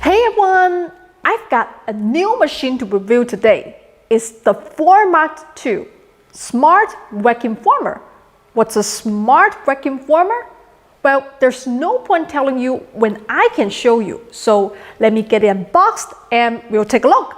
Hey everyone! I've got a new machine to review today. It's the Formart 2 Smart Vacuum Former. What's a smart vacuum former? Well, there's no point telling you when I can show you. So let me get it unboxed and we'll take a look.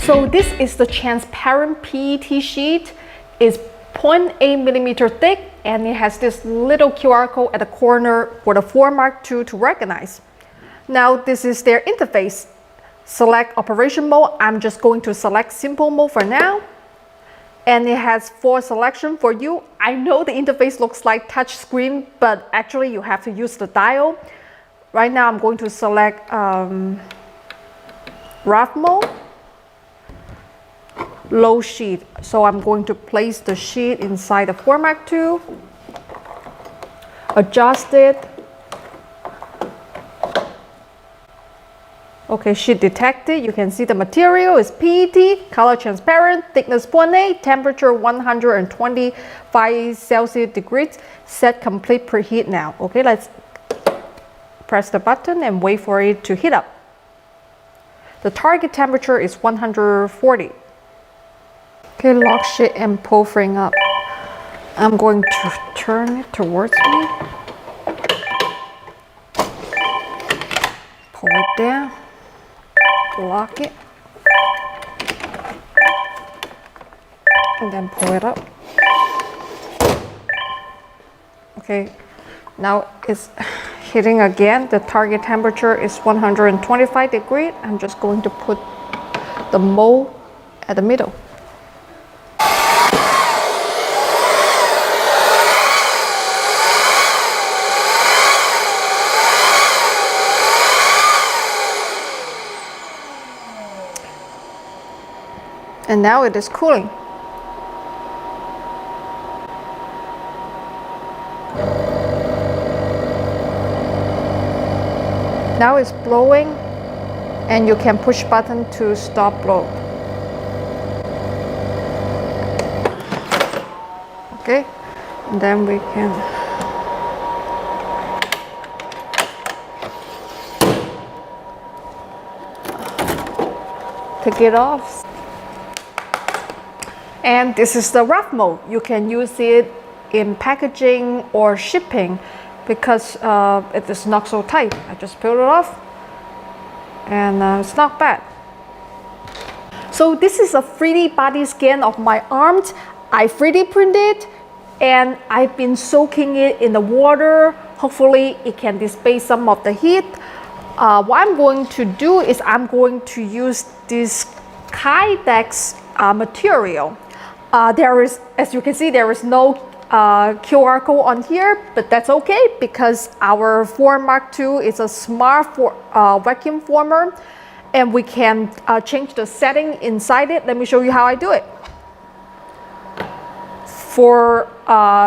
So this is the transparent PET sheet. It's 0.8 millimeter thick and it has this little QR code at the corner for the Formart 2 to recognize. Now this is their interface. Select operation mode. I'm just going to select simple mode for now. And it has 4 selections for you. I know the interface looks like touch screen, but actually you have to use the dial. Right now I'm going to select rough mode. Low sheet. So I'm going to place the sheet inside the Formart 2, adjust it. Okay, sheet detected. You can see the material is PET, color transparent, thickness 0.8, temperature 125 Celsius degrees. Set complete preheat now. Okay, let's press the button and wait for it to heat up. The target temperature is 140. Okay, lock sheet and pull frame up. I'm going to turn it towards me. Pull it down. Lock it. And then pull it up. Okay, now it's hitting again. The target temperature is 125 degrees. I'm just going to put the mold at the middle. And now it is cooling. Now it's blowing and you can push button to stop blow. Okay, and then we can take it off. And this is the rough mode. You can use it in packaging or shipping because it is not so tight. I just peel it off and it's not bad. So this is a 3D body scan of my arms. I 3D printed and I've been soaking it in the water. Hopefully it can dissipate some of the heat. What I'm going to do is I'm going to use this Kydex material. There is, as you can see, there is no QR code on here, but that's okay because our Formart 2 is a smart vacuum former and we can change the setting inside it. Let me show you how I do it. For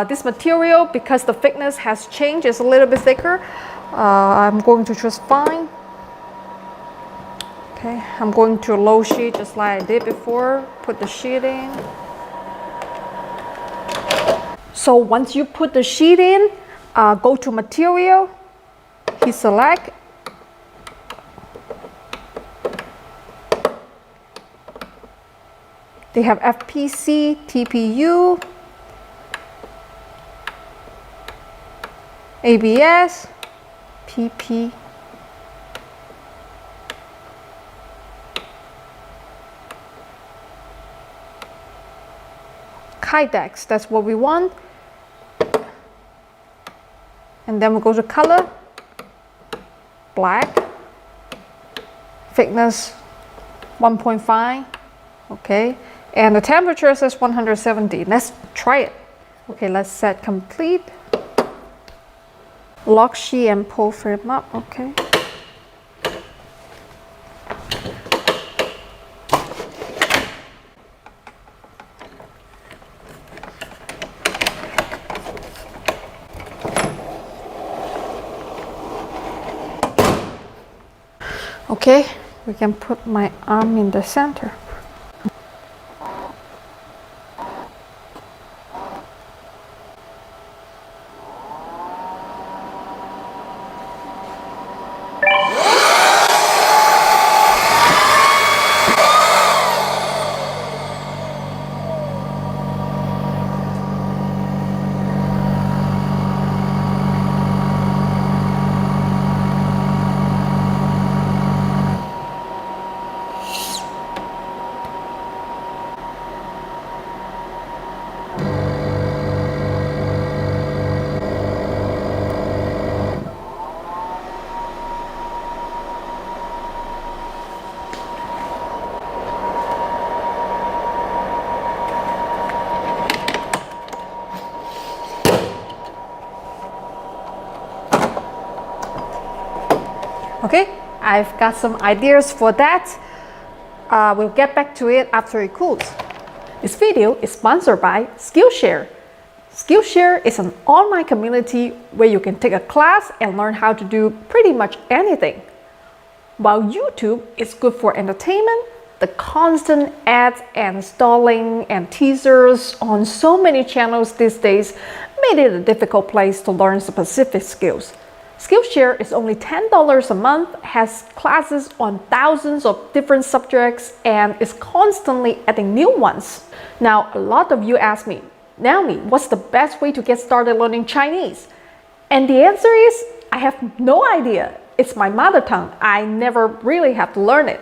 this material, because the thickness has changed, it's a little bit thicker, I'm going to choose fine. Okay, I'm going to low sheet just like I did before. Put the sheet in. So once you put the sheet in, go to material, hit select. They have FPC, TPU, ABS, PP. Kydex, that's what we want. And then we go to color, black, thickness 1.5, okay, and the temperature says 170. Let's try it. Okay, let's set complete. Lock sheet and pull frame up, okay. Okay, we can put my arm in the center. Okay, I've got some ideas for that. We'll get back to it after it cools. This video is sponsored by Skillshare. Skillshare is an online community where you can take a class and learn how to do pretty much anything. While YouTube is good for entertainment, the constant ads and stalling and teasers on so many channels these days made it a difficult place to learn specific skills. Skillshare is only $10 a month, has classes on thousands of different subjects, and is constantly adding new ones. Now, a lot of you ask me, Naomi, what's the best way to get started learning Chinese? And the answer is, I have no idea. It's my mother tongue. I never really have to learn it.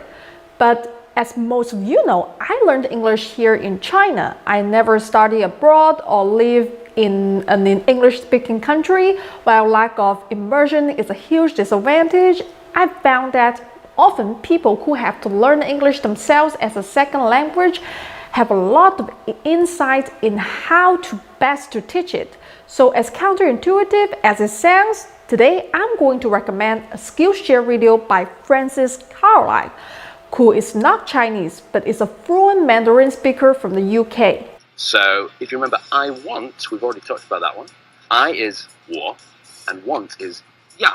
But as most of you know, I learned English here in China. I never studied abroad or lived in an English-speaking country. While lack of immersion is a huge disadvantage, I found that often people who have to learn English themselves as a second language have a lot of insight in how to best to teach it. So as counterintuitive as it sounds, today I'm going to recommend a Skillshare video by Francis Caroline, who is not Chinese but is a fluent Mandarin speaker from the UK. So, if you remember I want, we've already talked about that one. I is 我, and want is 要.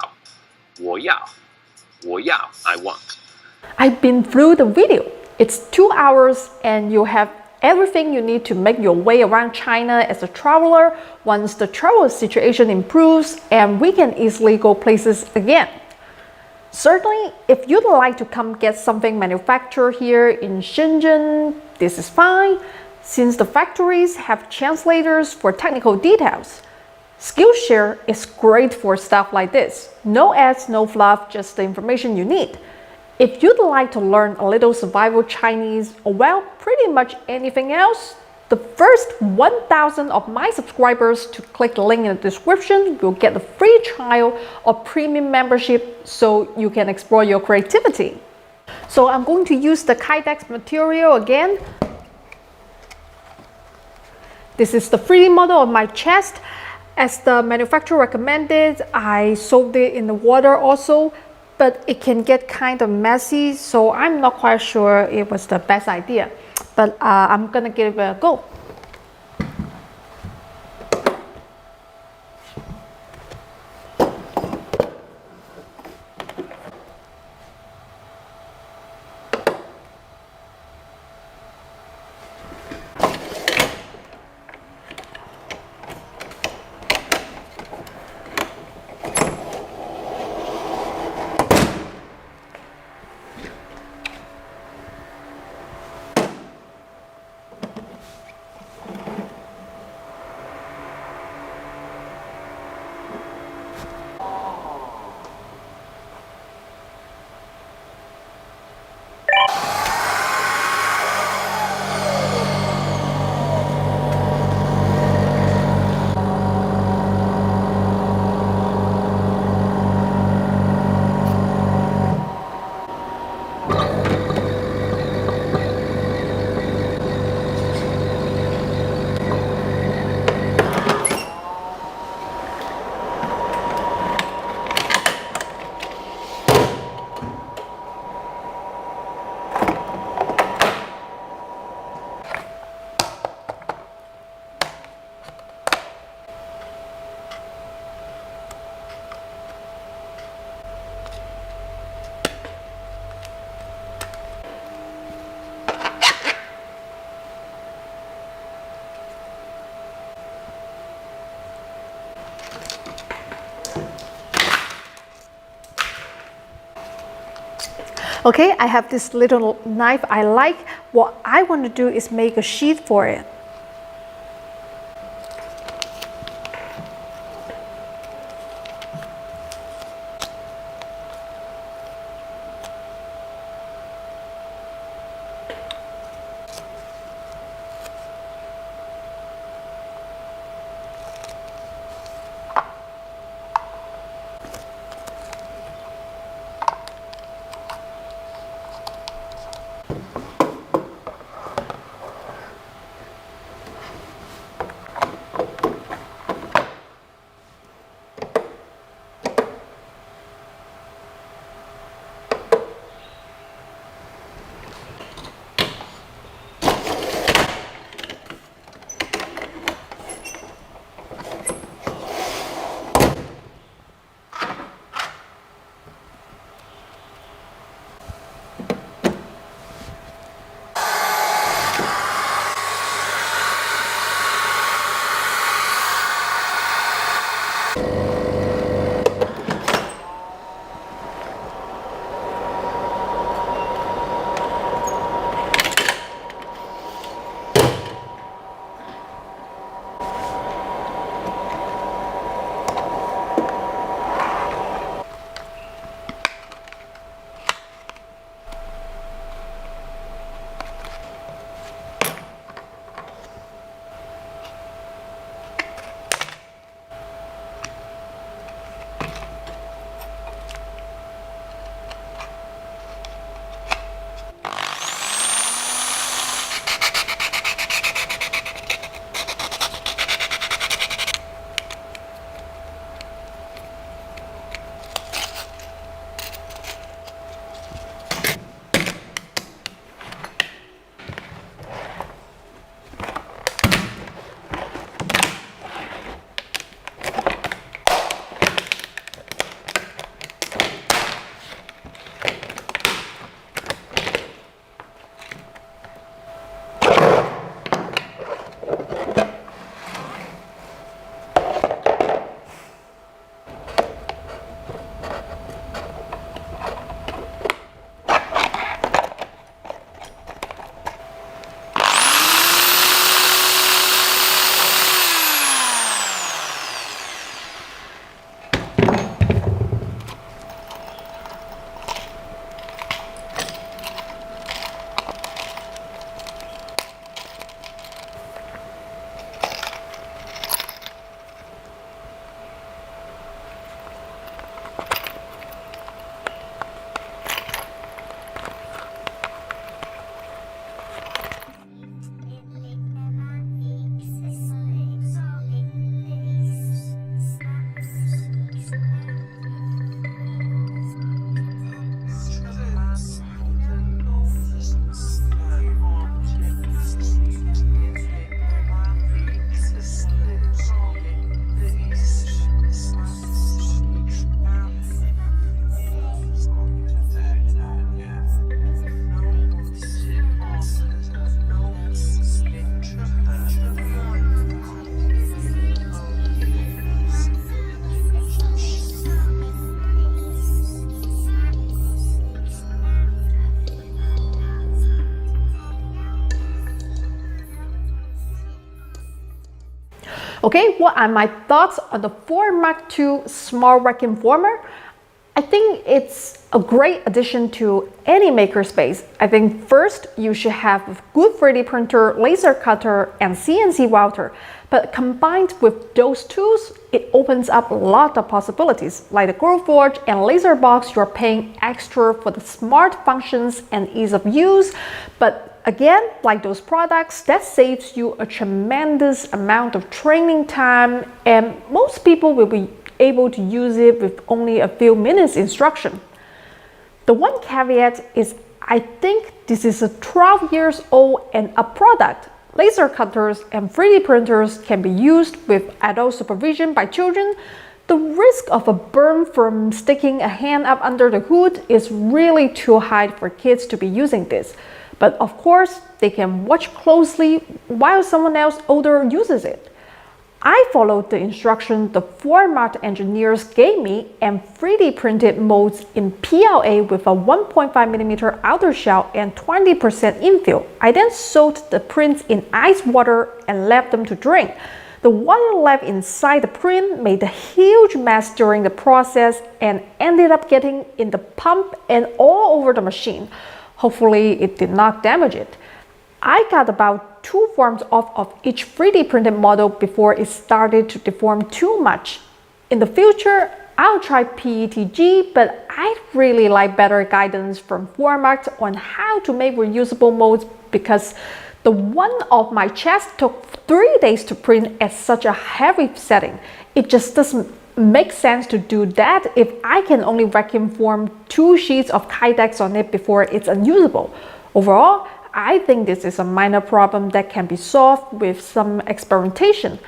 我要. 我要, I want. I've been through the video. It's 2 hours and you have everything you need to make your way around China as a traveler once the travel situation improves and we can easily go places again. Certainly, if you'd like to come get something manufactured here in Shenzhen, this is fine, since the factories have translators for technical details. Skillshare is great for stuff like this. No ads, no fluff, just the information you need. If you'd like to learn a little survival Chinese, or well, pretty much anything else, the first 1,000 of my subscribers to click the link in the description will get a free trial or premium membership so you can explore your creativity. So I'm going to use the Kydex material again. This is the 3D model of my chest. As the manufacturer recommended, I soaked it in the water also, but it can get kind of messy, so I'm not quite sure it was the best idea. But I'm gonna give it a go. Okay, I have this little knife I like. What I want to do is make a sheath for it. Okay, what are my thoughts on the Formart 2 Smart Vacuum Former? I think it's a great addition to any makerspace. I think first you should have a good 3D printer, laser cutter, and CNC welder. But combined with those tools, it opens up a lot of possibilities. Like the Growforge and Laser Box, you're paying extra for the smart functions and ease of use. But again, like those products, that saves you a tremendous amount of training time, and most people will be able to use it with only a few minutes instruction. The one caveat is I think this is a 12 years old and up product. Laser cutters and 3D printers can be used with adult supervision by children. The risk of a burn from sticking a hand up under the hood is really too high for kids to be using this. But of course, they can watch closely while someone else older uses it. I followed the instructions the Formart engineers gave me and 3D printed molds in PLA with a 1.5mm outer shell and 20% infill. I then soaked the prints in ice water and left them to drain. The water left inside the print made a huge mess during the process and ended up getting in the pump and all over the machine. Hopefully it did not damage it. I got about 2 forms off of each 3D printed model before it started to deform too much. In the future, I'll try PETG, but I'd really like better guidance from Formart on how to make reusable molds because the one of my chest took 3 days to print at such a heavy setting. It just doesn't make sense to do that if I can only vacuum form 2 sheets of Kydex on it before it's unusable. Overall, I think this is a minor problem that can be solved with some experimentation.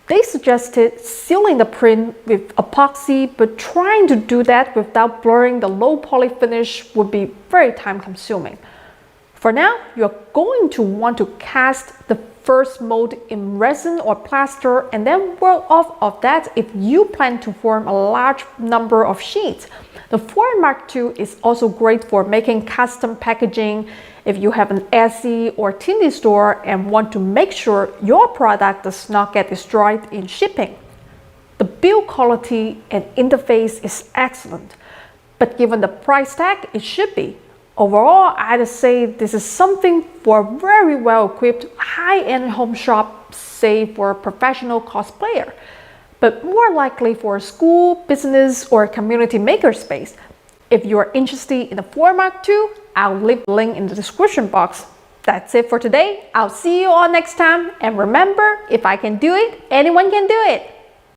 They suggested sealing the print with epoxy, but trying to do that without blurring the low poly finish would be very time consuming. For now, you're going to want to cast the first mold in resin or plaster and then work off of that if you plan to form a large number of sheets. The Formart 2 is also great for making custom packaging if you have an Etsy or Tindy store and want to make sure your product does not get destroyed in shipping. The build quality and interface is excellent, but given the price tag, it should be. Overall, I'd say this is something for a very well-equipped high-end home shop, say for a professional cosplayer, but more likely for a school, business, or community makerspace. If you're interested in the Formart 2, I'll leave the link in the description box. That's it for today. I'll see you all next time. And remember, if I can do it, anyone can do it.